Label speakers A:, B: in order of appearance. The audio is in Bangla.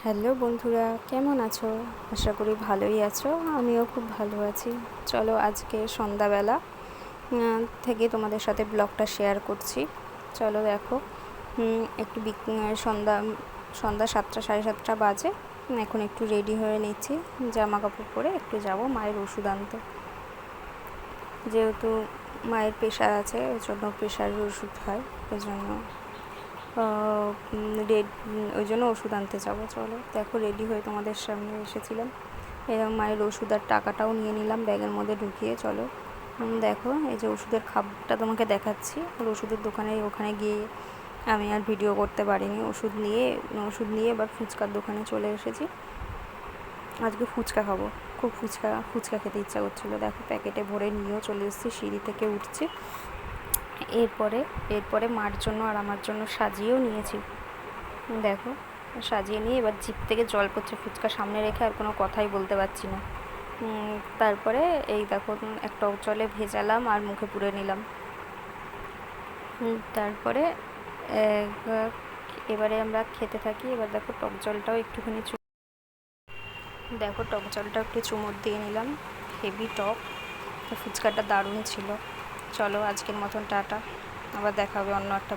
A: হ্যালো বন্ধুরা, কেমন আছো? আশা করি ভালোই আছো। আমিও খুব ভালো আছি। চলো আজকে সন্ধ্যাবেলা থেকে তোমাদের সাথে ব্লগটা শেয়ার করছি। চলো দেখো, একটু সন্ধ্যা সন্ধ্যা 7টা 7:30 বাজে। এখন একটু রেডি হয়ে নিচ্ছি, জামা কাপড় পরে একটু যাব মায়ের ওষুধ আনতে। যেহেতু মায়ের প্রেশার আছে, ওই জন্য প্রেশারের ওষুধ হয়, ওই জন্য ওই জন্য ওষুধ আনতে যাবো। চলো দেখো, রেডি হয়ে তোমাদের সামনে এসেছিলাম। এরকম মায়ের ওষুধ আর টাকাটাও নিয়ে নিলাম ব্যাগের মধ্যে ঢুকিয়ে। চলো দেখো, এই যে ওষুধের খাপটা তোমাকে দেখাচ্ছি। আর ওষুধের ওখানে গিয়ে আমি আর ভিডিও করতে পারিনি। ওষুধ নিয়ে এবার ফুচকার দোকানে চলে এসেছি। আজকে ফুচকা খাবো, খুব ফুচকা খেতে ইচ্ছা করছিলো। দেখো প্যাকেটে ভরে নিয়েও চলে এসেছি, সিঁড়ি থেকে উঠছি। এরপরে মার জন্য আর আমার জন্য সাজিয়েও নিয়েছি। দেখো সাজিয়ে নিয়ে এবার জিভ থেকে জল পড়ছে, ফুচকা সামনে রেখে আর কোনো কথাই বলতে পারছি না। তারপরে এই দেখো, এক টক জলে ভেজালাম আর মুখে পুরে নিলাম। তারপরে এবারে আমরা খেতে থাকি। এবার দেখো টক জলটাও একটুখানি একটু চুমুর দিয়ে নিলাম। হেভি টক, ফুচকাটা দারুণ ছিল। চলো আজকের মতন টাটা, আবার দেখা হবে অন্য একটা